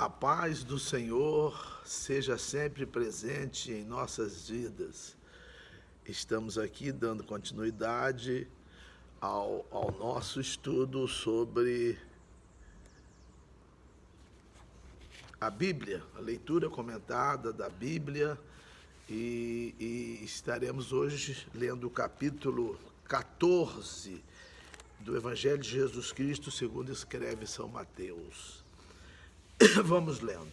A paz do Senhor seja sempre presente em nossas vidas. Estamos aqui dando continuidade ao nosso estudo sobre a Bíblia, a leitura comentada da Bíblia, e estaremos hoje lendo o capítulo 14 do Evangelho de Jesus Cristo, segundo escreve São Mateus. Vamos lendo.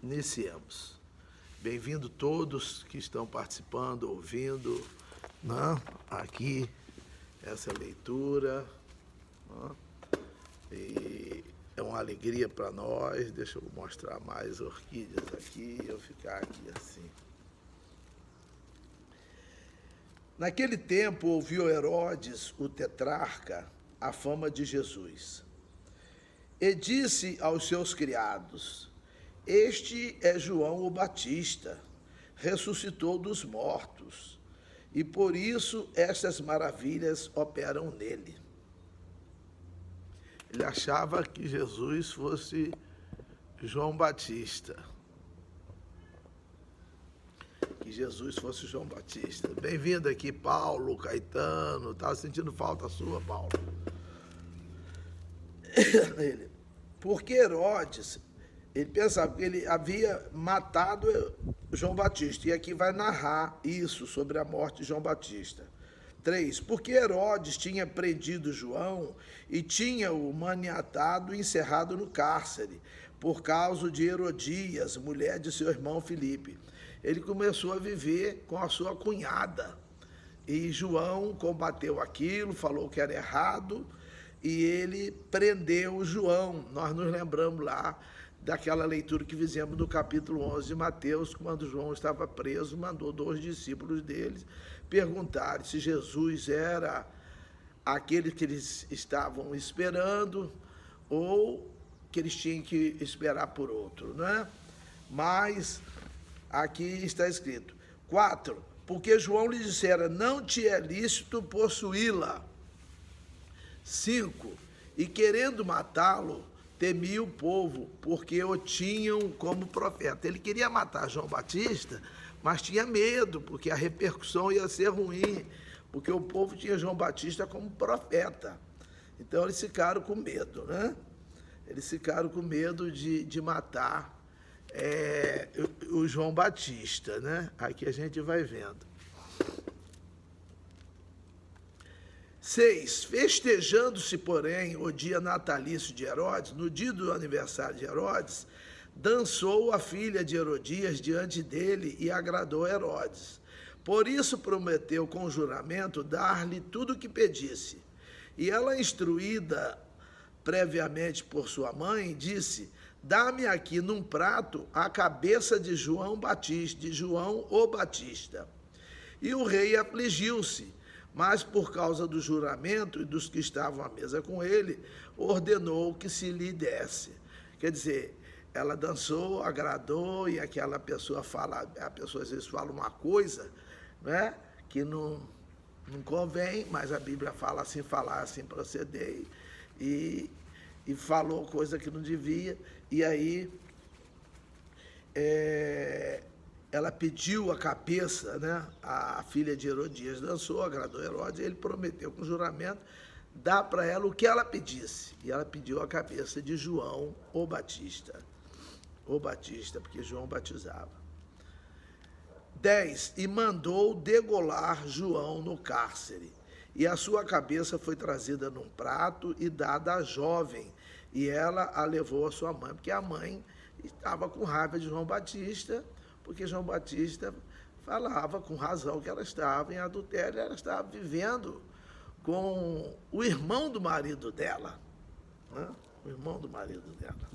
Iniciemos. Bem-vindo todos que estão participando, ouvindo, né? Aqui essa leitura. Né? E é uma alegria para nós. Deixa eu mostrar mais orquídeas aqui, eu ficar aqui assim. Naquele tempo ouviu Herodes, o tetrarca, a fama de Jesus. E disse aos seus criados: Este é João o Batista, ressuscitou dos mortos, e por isso estas maravilhas operam nele. Ele achava que Jesus fosse João Batista. Que Jesus fosse João Batista. Bem-vindo aqui, Paulo, Caetano. Estava sentindo falta sua, Paulo. Porque Herodes, ele pensava que ele havia matado João Batista. E aqui vai narrar isso sobre a morte de João Batista. 3. Porque Herodes tinha prendido João e tinha-o maniatado e encerrado no cárcere, por causa de Herodias, mulher de seu irmão Filipe. Ele começou a viver com a sua cunhada. E João combateu aquilo, falou que era errado, e ele prendeu João. Nós nos lembramos lá daquela leitura que fizemos no capítulo 11 de Mateus, quando João estava preso, mandou 2 discípulos deles perguntarem se Jesus era aquele que eles estavam esperando ou que eles tinham que esperar por outro, não é? Mas aqui está escrito, 4, porque João lhe dissera, não te é lícito possuí-la. 5, e querendo matá-lo, temia o povo, porque o tinham como profeta. Ele queria matar João Batista, mas tinha medo, porque a repercussão ia ser ruim, porque o povo tinha João Batista como profeta. Então eles ficaram com medo, né? Eles ficaram com medo de matar o João Batista, né? Aqui a gente vai vendo. 6. Festejando-se, porém, o dia natalício de Herodes, no dia do aniversário de Herodes, dançou a filha de Herodias diante dele e agradou Herodes. Por isso prometeu com juramento dar-lhe tudo o que pedisse. E ela, instruída previamente por sua mãe, disse, dá-me aqui num prato a cabeça de João Batista, de João o Batista. E o rei afligiu-se, mas por causa do juramento e dos que estavam à mesa com ele, ordenou que se lhe desse. Quer dizer, ela dançou, agradou, e aquela pessoa fala, a pessoa às vezes fala uma coisa, né, que não convém, mas a Bíblia fala assim, falar assim, proceder, e falou coisa que não devia, e aí ela pediu a cabeça, né? A filha de Herodias dançou, agradou Herodes, e ele prometeu com juramento dar para ela o que ela pedisse. E ela pediu a cabeça de João o Batista. O Batista, porque João batizava. 10. E mandou degolar João no cárcere. E a sua cabeça foi trazida num prato e dada à jovem. E ela a levou à sua mãe, porque a mãe estava com raiva de João Batista, porque João Batista falava com razão que ela estava em adultério, ela estava vivendo com o irmão do marido dela, né? O irmão do marido dela.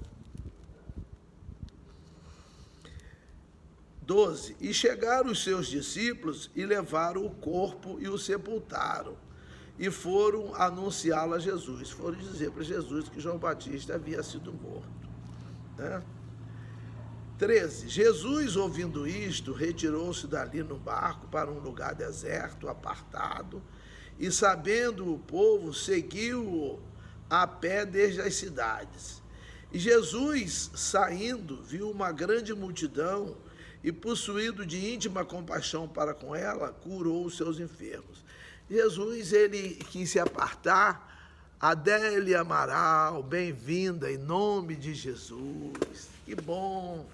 12. E chegaram os seus discípulos e levaram o corpo e o sepultaram, e foram anunciá-lo a Jesus, foram dizer para Jesus que João Batista havia sido morto, né? 13. Jesus, ouvindo isto, retirou-se dali no barco para um lugar deserto, apartado, e sabendo o povo, seguiu-o a pé desde as cidades. E Jesus, saindo, viu uma grande multidão e, possuído de íntima compaixão para com ela, curou os seus enfermos. Jesus, ele quis se apartar. Adélia Amaral, bem-vinda em nome de Jesus. Que bom,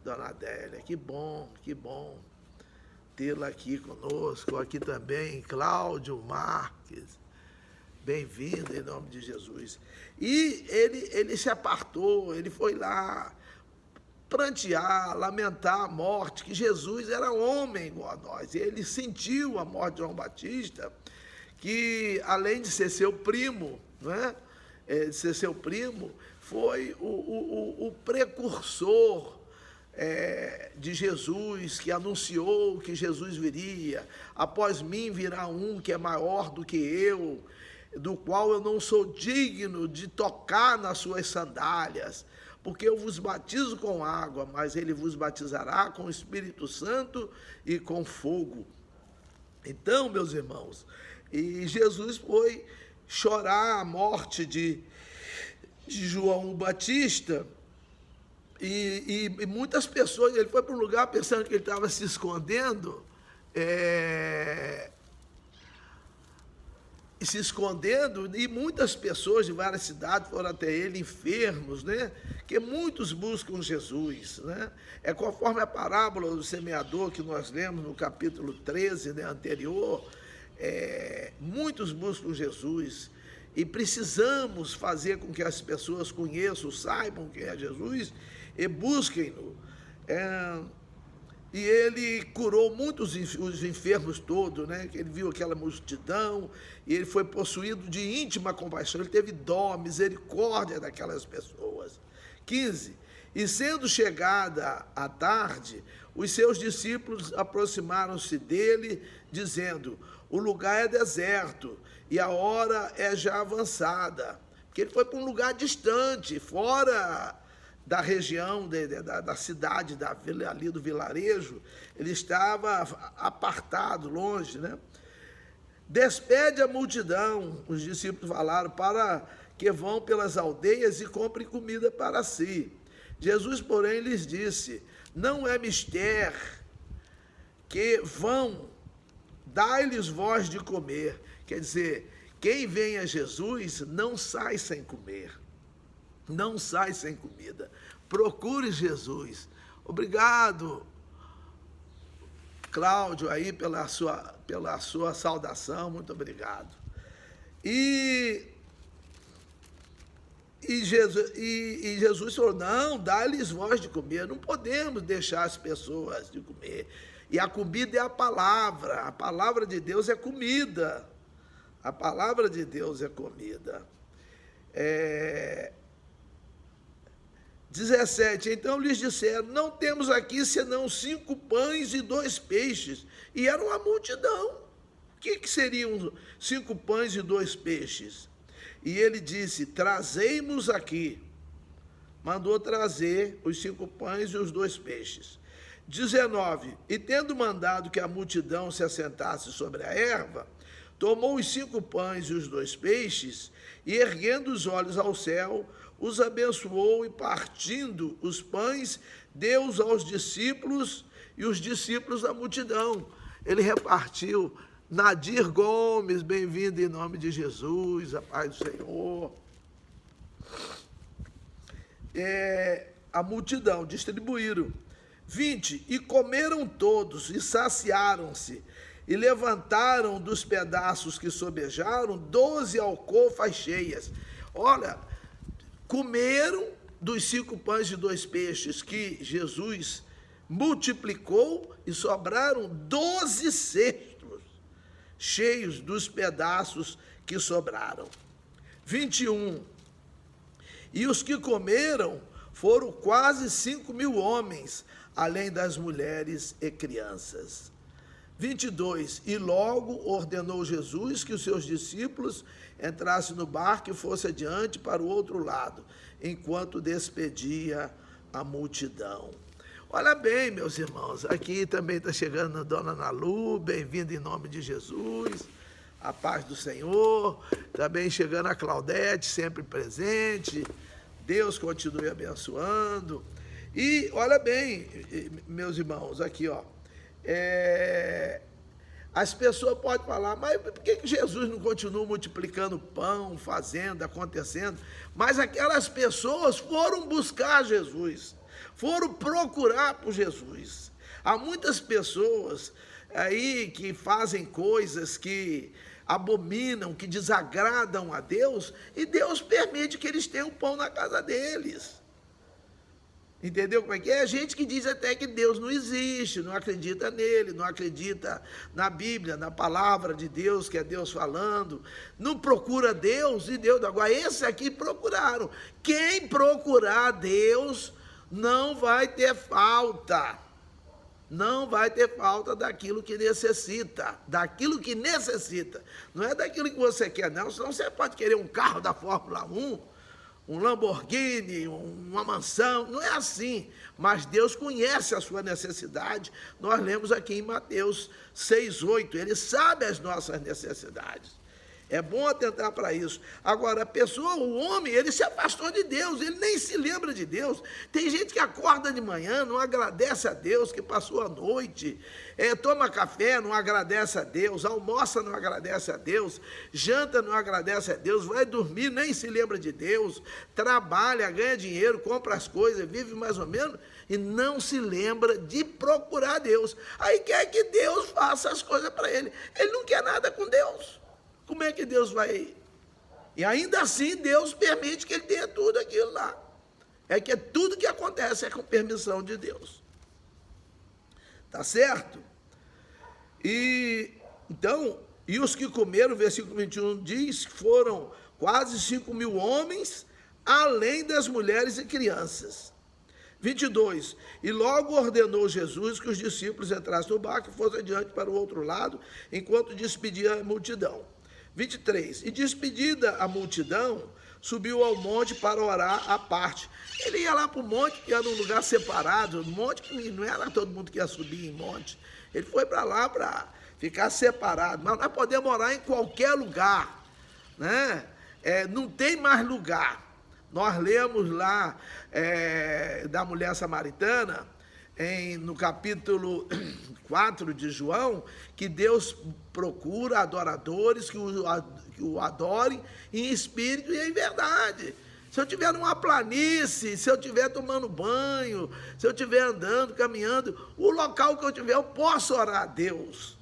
dona Adélia, que bom tê-la aqui conosco. Aqui também, Cláudio Marques, bem-vindo em nome de Jesus. E ele se apartou, ele foi lá prantear, lamentar a morte, que Jesus era homem igual a nós. E ele sentiu a morte de João Batista, que além de ser seu primo, não é? De ser seu primo, foi o precursor de Jesus, que anunciou que Jesus viria. Após mim virá um que é maior do que eu, do qual eu não sou digno de tocar nas suas sandálias, porque eu vos batizo com água, mas ele vos batizará com o Espírito Santo e com fogo. Então, meus irmãos, e Jesus foi chorar a morte de João Batista, e muitas pessoas, ele foi para um lugar pensando que ele estava se escondendo, e muitas pessoas de várias cidades foram até ele, enfermos, né? Que muitos buscam Jesus, né? É conforme a parábola do semeador que nós lemos no capítulo 13, né, anterior. Muitos buscam Jesus e precisamos fazer com que as pessoas conheçam, saibam quem é Jesus e busquem-no. E ele curou muitos os enfermos todos, né? Ele viu aquela multidão e ele foi possuído de íntima compaixão. Ele teve dó, misericórdia daquelas pessoas. 15. E sendo chegada a tarde, os seus discípulos aproximaram-se dele, dizendo: o lugar é deserto e a hora é já avançada. Porque ele foi para um lugar distante, fora da região, da cidade, ali do vilarejo. Ele estava apartado, longe, né? Despede a multidão, os discípulos falaram, para que vão pelas aldeias e comprem comida para si. Jesus, porém, lhes disse: não é mister que vão, dai-lhes vós de comer. Quer dizer, quem vem a Jesus não sai sem comer, não sai sem comida. Procure Jesus. Obrigado, Cláudio, aí pela sua saudação, muito obrigado. E Jesus falou: não, dá-lhes vós de comer. Não podemos deixar as pessoas de comer. E a comida é a palavra de Deus é comida. A palavra de Deus é comida. 17, então lhes disseram: não temos aqui senão 5 pães e 2 peixes. E era uma multidão. O que seriam 5 pães e 2 peixes? E ele disse: trazei-mos aqui. Mandou trazer os 5 pães e os 2 peixes. 19, e tendo mandado que a multidão se assentasse sobre a erva, tomou os 5 pães e os 2 peixes, e erguendo os olhos ao céu, os abençoou, e partindo os pães, deu-os aos discípulos, e os discípulos da multidão. Ele repartiu. Nadir Gomes, bem-vindo em nome de Jesus, a paz do Senhor. A multidão distribuíram. 20, e comeram todos, e saciaram-se, e levantaram dos pedaços que sobejaram 12 alcofas cheias. Olha, comeram dos 5 pães e 2 peixes que Jesus multiplicou, e sobraram 12 cestos cheios dos pedaços que sobraram. 21, e os que comeram foram quase 5.000 homens, além das mulheres e crianças. 22, e logo ordenou Jesus que os seus discípulos entrassem no barco e fossem adiante para o outro lado, enquanto despedia a multidão. Olha bem, meus irmãos, aqui também está chegando a dona Nalu, bem-vinda em nome de Jesus, a paz do Senhor. Também chegando a Claudete, sempre presente, Deus continue abençoando. E olha bem, meus irmãos, aqui, ó. As pessoas podem falar, mas por que Jesus não continua multiplicando pão, fazendo, acontecendo? Mas aquelas pessoas foram buscar Jesus, foram procurar por Jesus. Há muitas pessoas aí que fazem coisas que abominam, que desagradam a Deus, e Deus permite que eles tenham pão na casa deles. Entendeu como é que é? A gente que diz até que Deus não existe, não acredita nele, não acredita na Bíblia, na palavra de Deus, que é Deus falando, não procura Deus e Deus. Agora, esses aqui procuraram. Quem procurar Deus não vai ter falta. Não vai ter falta daquilo que necessita. Daquilo que necessita. Não é daquilo que você quer, não. Senão você pode querer um carro da Fórmula 1, um Lamborghini, uma mansão, não é assim, mas Deus conhece a sua necessidade. Nós lemos aqui em Mateus 6:8, ele sabe as nossas necessidades. É bom atentar para isso. Agora, a pessoa, o homem, ele se afastou de Deus, ele nem se lembra de Deus. Tem gente que acorda de manhã, não agradece a Deus, que passou a noite, toma café, não agradece a Deus, almoça, não agradece a Deus, janta, não agradece a Deus, vai dormir, nem se lembra de Deus, trabalha, ganha dinheiro, compra as coisas, vive mais ou menos, e não se lembra de procurar Deus. Aí quer que Deus faça as coisas para ele. Ele não quer nada com Deus. Como é que Deus vai... E ainda assim Deus permite que ele tenha tudo aquilo lá. É que tudo que acontece é com permissão de Deus. Tá certo? E então, e os que comeram, versículo 21 diz, foram quase 5.000 homens, além das mulheres e crianças. 22, e logo ordenou Jesus que os discípulos entrassem no barco e fossem adiante para o outro lado, enquanto despedia a multidão. 23, e despedida a multidão, subiu ao monte para orar à parte. Ele ia lá para o monte, que era um lugar separado, um monte que não era todo mundo que ia subir em monte. Ele foi para lá para ficar separado. Mas nós podemos orar em qualquer lugar, né? Não tem mais lugar. Nós lemos lá da mulher samaritana, no capítulo 4 de João, que Deus procura adoradores que o adorem em espírito e em verdade. Se eu estiver numa planície, se eu estiver tomando banho, se eu estiver andando, caminhando, o local que eu estiver, eu posso orar a Deus.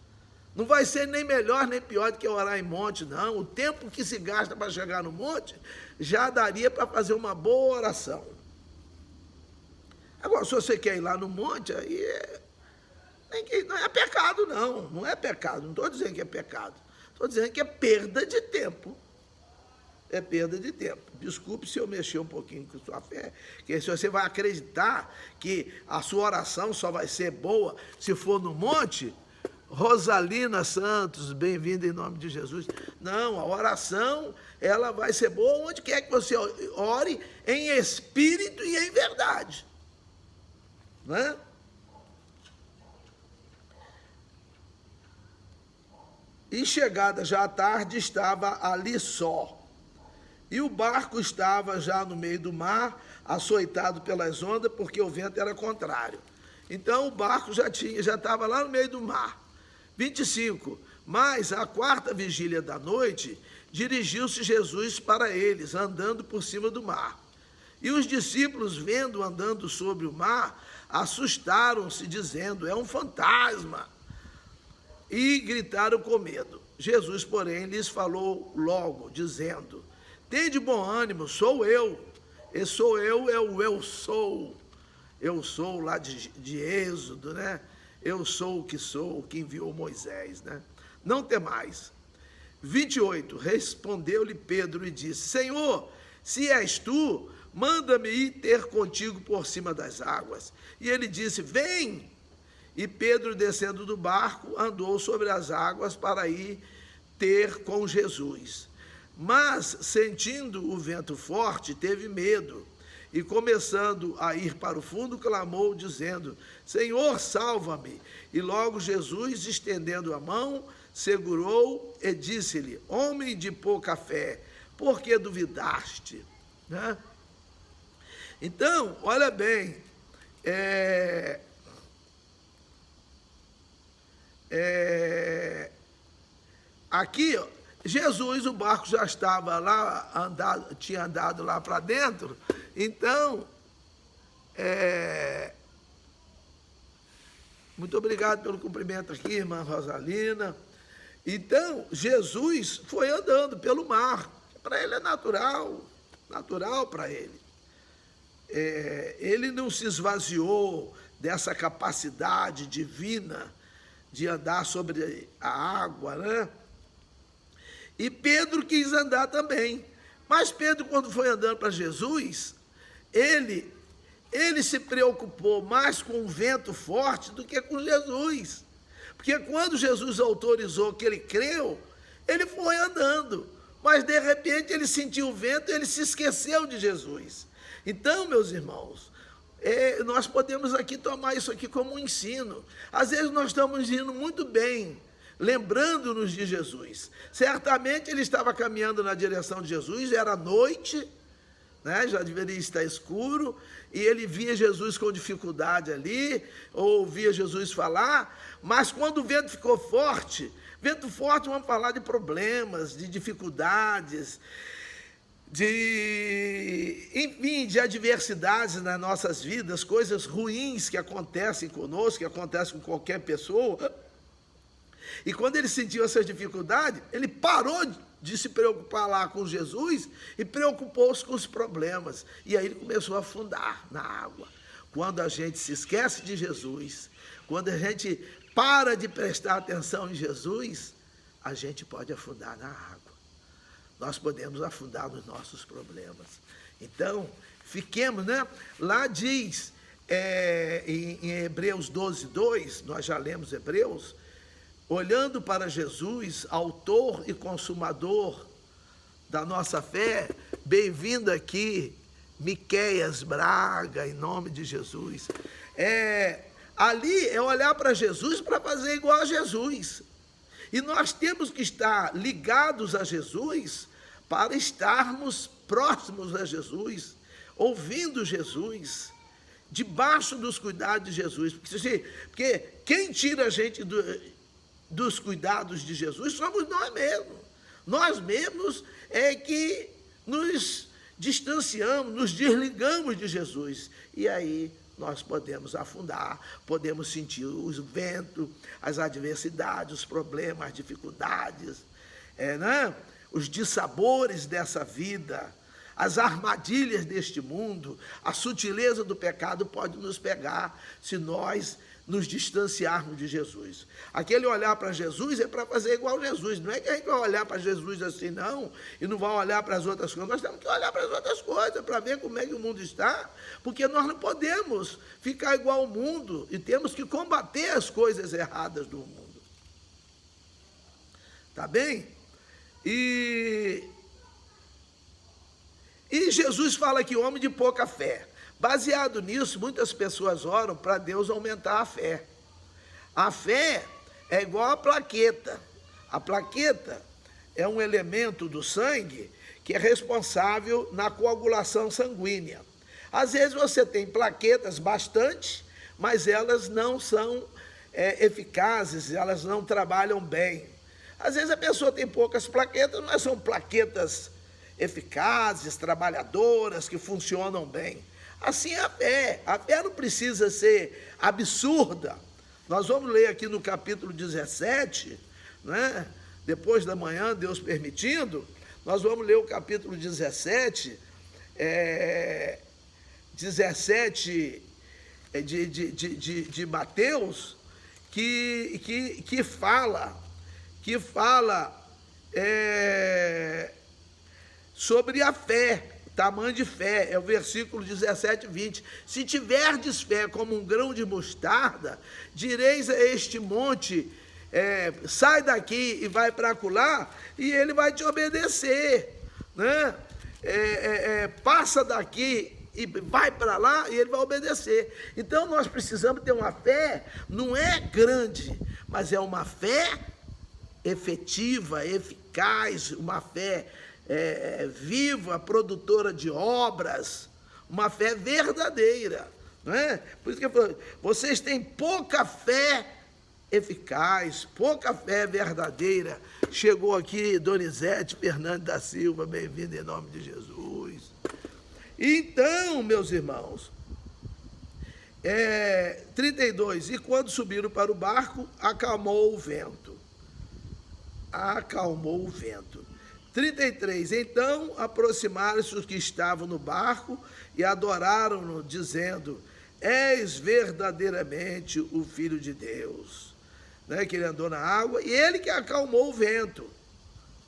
Não vai ser nem melhor nem pior do que orar em monte, não. O tempo que se gasta para chegar no monte já daria para fazer uma boa oração. Agora, se você quer ir lá no monte, aí não é pecado, não. Não é pecado. Não estou dizendo que é pecado. Estou dizendo que é perda de tempo. É perda de tempo. Desculpe se eu mexer um pouquinho com sua fé, que se você vai acreditar que a sua oração só vai ser boa se for no monte, Rosalina Santos, bem-vinda em nome de Jesus. Não, a oração, ela vai ser boa onde quer que você ore, em espírito e em verdade. Né? E chegada já à tarde, estava ali só. E o barco estava já no meio do mar, açoitado pelas ondas, porque o vento era contrário. Então o barco já estava lá no meio do mar. 25. Mas à quarta vigília da noite, dirigiu-se Jesus para eles, andando por cima do mar. E os discípulos, vendo andando sobre o mar, assustaram-se, dizendo, é um fantasma, e gritaram com medo. Jesus, porém, lhes falou logo, dizendo, tende bom ânimo, sou eu. E sou eu, é o eu sou. Eu sou lá de Êxodo, né? Eu sou o que enviou Moisés, né? Não temais. 28, respondeu-lhe Pedro e disse, Senhor, se és tu, manda-me ir ter contigo por cima das águas. E ele disse, vem. E Pedro, descendo do barco, andou sobre as águas para ir ter com Jesus. Mas, sentindo o vento forte, teve medo. E, começando a ir para o fundo, clamou, dizendo, Senhor, salva-me. E logo Jesus, estendendo a mão, segurou e disse-lhe, homem de pouca fé, por que duvidaste? Né? Então, olha bem, aqui, ó, Jesus, o barco já estava lá, tinha andado lá para dentro, então, muito obrigado pelo cumprimento aqui, irmã Rosalina. Então, Jesus foi andando pelo mar, para ele é natural para ele. Ele não se esvaziou dessa capacidade divina de andar sobre a água, né? E Pedro quis andar também. Mas Pedro, quando foi andando para Jesus, ele se preocupou mais com o vento forte do que com Jesus. Porque quando Jesus autorizou que ele creu, ele foi andando. Mas, de repente, ele sentiu o vento e ele se esqueceu de Jesus. Então, meus irmãos, nós podemos aqui tomar isso aqui como um ensino. Às vezes nós estamos indo muito bem, lembrando-nos de Jesus. Certamente ele estava caminhando na direção de Jesus, era noite, né, já deveria estar escuro, e ele via Jesus com dificuldade ali, ou ouvia Jesus falar, mas quando o vento ficou forte, vamos falar de problemas, de dificuldades, enfim, de adversidades nas nossas vidas, coisas ruins que acontecem conosco, que acontecem com qualquer pessoa. E quando ele sentiu essas dificuldades, ele parou de se preocupar lá com Jesus e preocupou-se com os problemas. E aí ele começou a afundar na água. Quando a gente se esquece de Jesus, quando a gente para de prestar atenção em Jesus, a gente pode afundar na água. Nós podemos afundar nos nossos problemas. Então, fiquemos, né? Lá diz, em Hebreus 12:2, nós já lemos Hebreus, olhando para Jesus, autor e consumador da nossa fé, bem-vindo aqui, Miqueias Braga, em nome de Jesus. Ali é olhar para Jesus para fazer igual a Jesus. E nós temos que estar ligados a Jesus para estarmos próximos a Jesus, ouvindo Jesus, debaixo dos cuidados de Jesus. Porque quem tira a gente dos cuidados de Jesus somos nós mesmos. Nós mesmos é que nos distanciamos, nos desligamos de Jesus. E aí nós podemos afundar, podemos sentir os ventos, as adversidades, os problemas, as dificuldades, né? Os dissabores dessa vida, as armadilhas deste mundo, a sutileza do pecado pode nos pegar se nós nos distanciarmos de Jesus. Aquele olhar para Jesus é para fazer igual a Jesus. Não é que a gente vai olhar para Jesus assim, não, e não vai olhar para as outras coisas. Nós temos que olhar para as outras coisas, para ver como é que o mundo está, porque nós não podemos ficar igual ao mundo e temos que combater as coisas erradas do mundo. Tá bem? E Jesus fala que homem de pouca fé. Baseado nisso, muitas pessoas oram para Deus aumentar a fé. A fé é igual a plaqueta. A plaqueta é um elemento do sangue que é responsável na coagulação sanguínea. Às vezes você tem plaquetas bastante, mas elas não são eficazes, elas não trabalham bem. Às vezes a pessoa tem poucas plaquetas, mas são plaquetas eficazes, trabalhadoras, que funcionam bem. Assim é a fé. A fé não precisa ser absurda. Nós vamos ler aqui no capítulo 17, né? Depois da manhã, Deus permitindo, nós vamos ler o capítulo 17, 17 de Mateus, que fala sobre a fé, tamanho de fé, é o versículo 17 e 20. Se tiverdes fé como um grão de mostarda, direis a este monte, sai daqui e vai para acolá, e ele vai te obedecer, né? Passa daqui e vai para lá, e ele vai obedecer. Então nós precisamos ter uma fé, não é grande, mas é uma fé efetiva, eficaz, uma fé viva, produtora de obras, uma fé verdadeira, não é? Por isso que ele falou, vocês têm pouca fé eficaz, pouca fé verdadeira. Chegou aqui Donizete Fernandes da Silva, bem-vindo em nome de Jesus. Então, meus irmãos, 32, e quando subiram para o barco, acalmou o vento. Acalmou o vento. 33, então aproximaram-se os que estavam no barco e adoraram-no, dizendo, és verdadeiramente o Filho de Deus. Né? Que ele andou na água, e ele que acalmou o vento.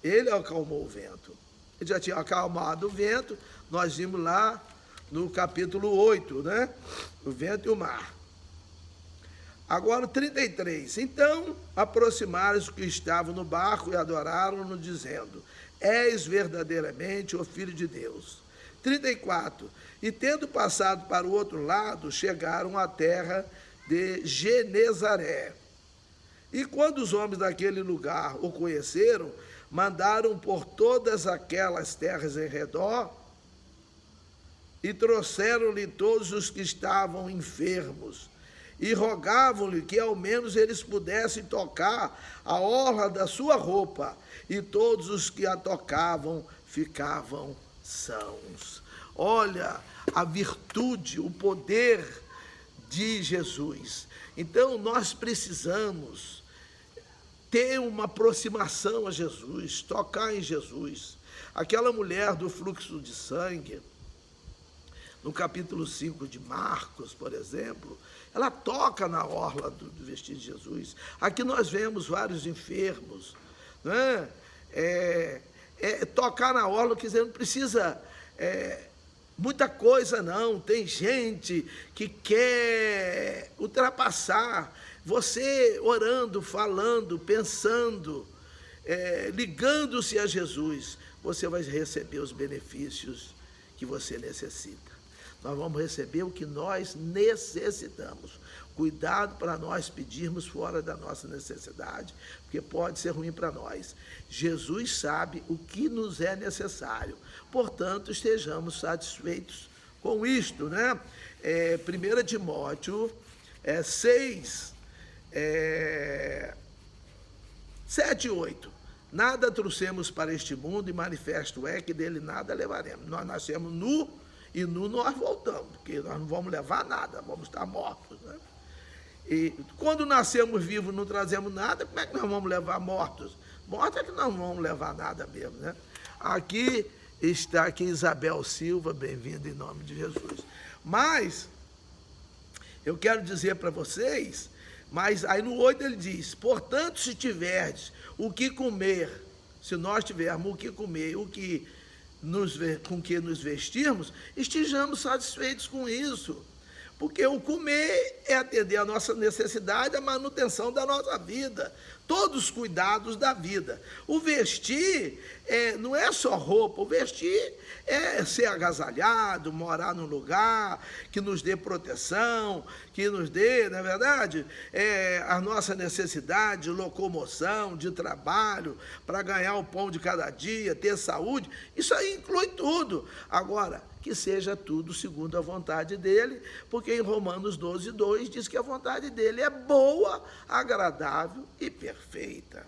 Ele acalmou o vento. Ele já tinha acalmado o vento, nós vimos lá no capítulo 8, né? O vento e o mar. Agora, 33. Então, aproximaram-se os que estavam no barco e adoraram-no, dizendo, és verdadeiramente o Filho de Deus. 34. E tendo passado para o outro lado, chegaram à terra de Genezaré. E quando os homens daquele lugar o conheceram, mandaram por todas aquelas terras em redor e trouxeram-lhe todos os que estavam enfermos e rogavam-lhe que ao menos eles pudessem tocar a orla da sua roupa, e todos os que a tocavam ficavam sãos. Olha a virtude, o poder de Jesus. Então nós precisamos ter uma aproximação a Jesus, tocar em Jesus. Aquela mulher do fluxo de sangue, no capítulo 5 de Marcos, por exemplo, ela toca na orla do vestido de Jesus. Aqui nós vemos vários enfermos, né? Tocar na orla, quer dizer, não precisa muita coisa não. Tem gente que quer ultrapassar. Você orando, falando, pensando, ligando-se a Jesus, você vai receber os benefícios que você necessita. Nós vamos receber o que nós necessitamos. Cuidado para nós pedirmos fora da nossa necessidade, porque pode ser ruim para nós. Jesus sabe o que nos é necessário, portanto, estejamos satisfeitos com isto, né? 1 Timóteo 6, 7 e 8. Nada trouxemos para este mundo, e manifesto é que dele nada levaremos. Nós nascemos nu, e nu nós voltamos, porque nós não vamos levar nada, vamos estar mortos, né? E quando nascemos vivos não trazemos nada, como é que nós vamos levar mortos? Mortos é que nós não vamos levar nada mesmo, né? Aqui está Isabel Silva, bem-vinda em nome de Jesus. Mas, eu quero dizer para vocês, mas aí no 8 ele diz, portanto, se tiverdes o que comer, se nós tivermos o que comer, com que nos vestirmos, estejamos satisfeitos com isso. Porque o comer é atender a nossa necessidade, a manutenção da nossa vida, todos os cuidados da vida. O vestir não é só roupa, o vestir é ser agasalhado, morar num lugar que nos dê proteção, que nos dê, na verdade, a nossa necessidade de locomoção, de trabalho, para ganhar o pão de cada dia, ter saúde. Isso aí inclui tudo. Agora, que seja tudo segundo a vontade dele, porque em Romanos 12, 2 diz que a vontade dele é boa, agradável e perfeita.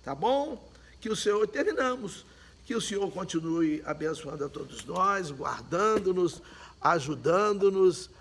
Tá bom? Que o Senhor, terminamos, que o Senhor continue abençoando a todos nós, guardando-nos, ajudando-nos,